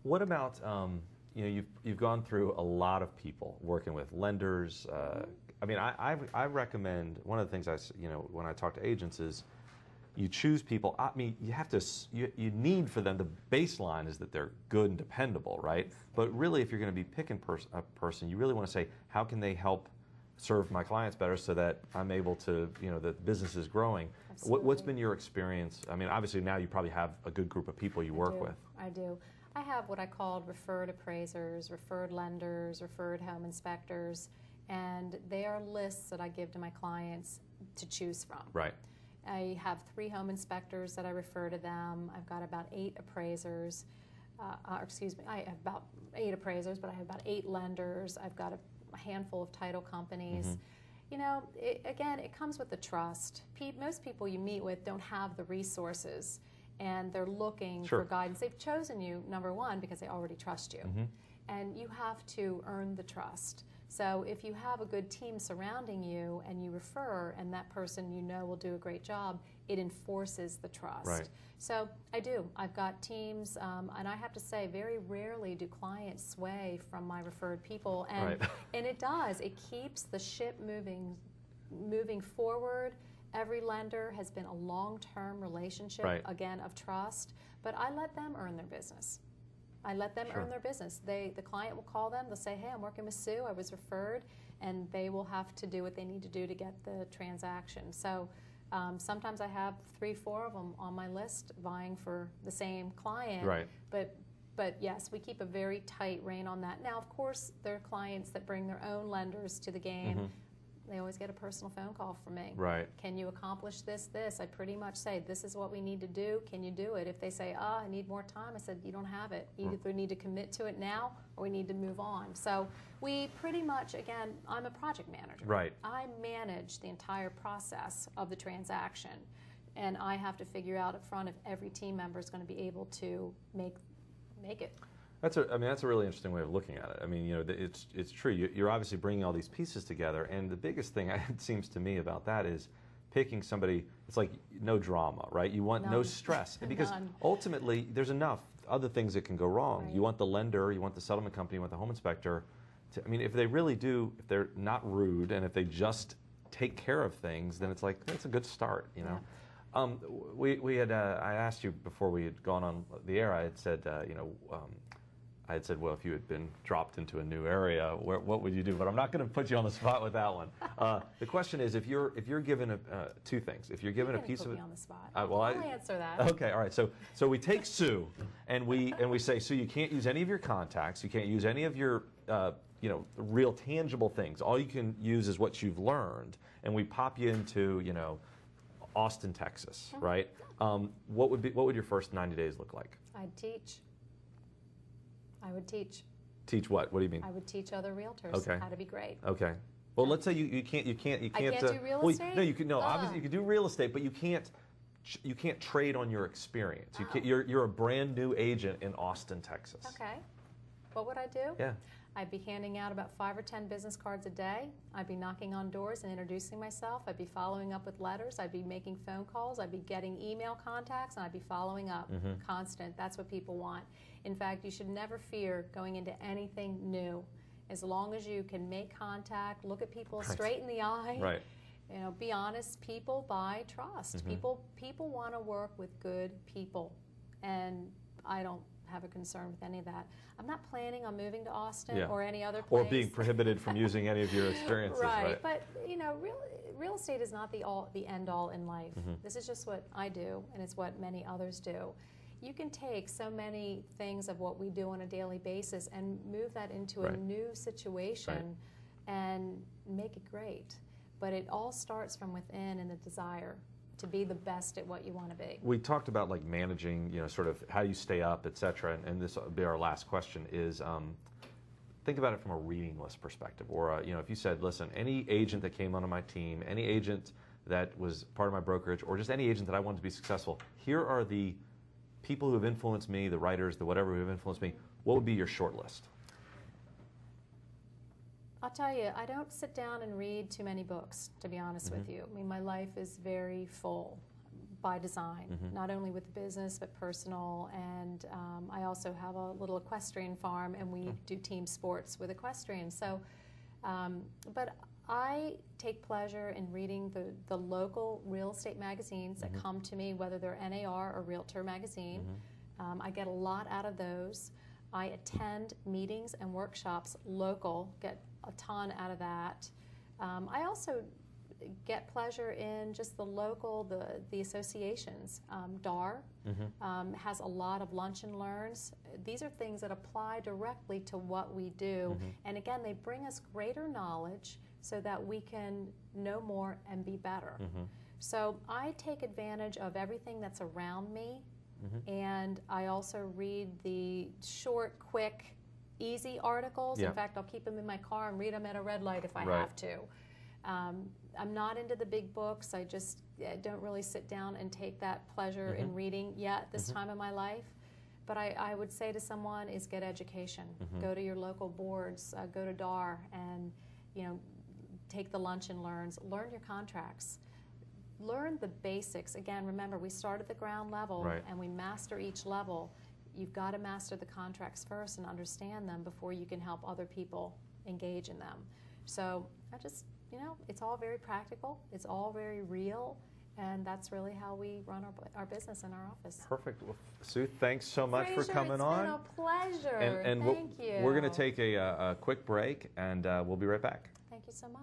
What about you've gone through a lot of people working with lenders. I mean, I recommend one of the things when I talk to agents is you choose people. I mean, you have to you need for them. The baseline is that they're good and dependable, right? But really, if you're going to be picking a person, you really want to say, how can they help serve my clients better so that I'm able to, the business is growing. What's been your experience? I mean, obviously now you probably have a good group of people you work with. I do. I have what I called referred appraisers, referred lenders, referred home inspectors, and they are lists that I give to my clients to choose from. Right. I have 3 home inspectors that I refer to them. I've got about 8 appraisers. I have about 8 appraisers, but I have about 8 lenders. I've got a handful of title companies. Again, it comes with the trust. Most people you meet with don't have the resources, and they're looking for guidance. They've chosen you, number one, because they already trust you. And you have to earn the trust. So if you have a good team surrounding you and you refer, and that person will do a great job, it enforces the trust. Right. So I do. I've got teams, and I have to say, very rarely do clients sway from my referred people, and and it does. It keeps the ship moving forward. Every lender has been a long-term relationship, again, of trust, but I let them earn their business. I let them earn their business. The client will call them. They'll say, hey, I'm working with Sue. I was referred, and they will have to do what they need to do to get the transaction. So sometimes I have 3, 4 of them on my list vying for the same client. Right. But yes, we keep a very tight rein on that. Now, of course, there are clients that bring their own lenders to the game. They always get a personal phone call from me. Right. Can you accomplish this? I pretty much say, this is what we need to do. Can you do it? If they say, I need more time, I said, you don't have it. You either need to commit to it now or we need to move on. So we pretty much, again, I'm a project manager. Right. I manage the entire process of the transaction. And I have to figure out up front if every team member is going to be able to make it. That's a really interesting way of looking at it. I mean, it's true. You're obviously bringing all these pieces together, and the biggest thing it seems to me about that is picking somebody. It's like no drama, right? You want no stress because ultimately there's enough other things that can go wrong. Right. You want the lender, you want the settlement company, you want the home inspector. If they really do, if they're not rude, and if they just take care of things, then it's like that's a good start, Yeah. We had I asked you before we had gone on the air. I had said I had said, well, if you had been dropped into a new area, what would you do? But I'm not going to put you on the spot with that one. The question is, if you're given 2 things, if you're given a piece of put me on the spot. I'll answer that. Okay, all right. So we take Sue, and we say, Sue, you can't use any of your contacts. You can't use any of your real tangible things. All you can use is what you've learned, and we pop you into Austin, Texas, right? What would your first 90 days look like? I'd teach. I would teach. Teach what? What do you mean? I would teach other realtors how to be great. Okay. Well, let's say you can't. I can't do real estate? No, you can. No, obviously you can do real estate, but you can't trade on your experience. You're a brand new agent in Austin, Texas. Okay. What would I do? Yeah. I'd be handing out about 5 or 10 business cards a day. I'd be knocking on doors and introducing myself. I'd be following up with letters. I'd be making phone calls. I'd be getting email contacts, and I'd be following up. Constant. That's what people want. In fact, you should never fear going into anything new. As long as you can make contact, look at people straight in the eye. Right. Be honest. People buy trust. People want to work with good people, and I don't have a concern with any of that. I'm not planning on moving to Austin or any other place. Or being prohibited from using any of your experiences. Right. But real estate is not the end all in life. This is just what I do, and it's what many others do. You can take so many things of what we do on a daily basis and move that into a new situation and make it great. But it all starts from within in the desire to be the best at what you want to be. We talked about managing, sort of how you stay up, et cetera, and this will be our last question is, think about it from a reading list perspective, or if you said, listen, any agent that came onto my team, any agent that was part of my brokerage, or just any agent that I wanted to be successful, here are the people who have influenced me, the writers, the whatever who have influenced me. What would be your short list? I'll tell you, I don't sit down and read too many books, to be honest with you. I mean, my life is very full. by design, not only with the business but personal. And I also have a little equestrian farm, and we do team sports with equestrians. So, but I take pleasure in reading the local real estate magazines that come to me, whether they're NAR or Realtor Magazine. I get a lot out of those. I attend meetings and workshops local, get a ton out of that. I also get pleasure in just the local, the associations. DAR has a lot of lunch and learns. These are things that apply directly to what we do. And again, they bring us greater knowledge so that we can know more and be better. So I take advantage of everything that's around me. And I also read the short, quick, easy articles. In fact, I'll keep them in my car and read them at a red light if I have to. I'm not into the big books. I just don't really sit down and take that pleasure in reading yet this time in my life. But I would say to someone is get education. Go to your local boards, go to DAR, and take the lunch and learns. Learn your contracts. Learn the basics. Again, remember, we start at the ground level and we master each level. You've got to master the contracts first and understand them before you can help other people engage in them. So I just, it's all very practical. It's all very real. And that's really how we run our business in our office. Perfect. Well, Sue, thanks so much for coming on. It's been a pleasure. And Thank you. We're going to take a quick break, and we'll be right back. Thank you so much.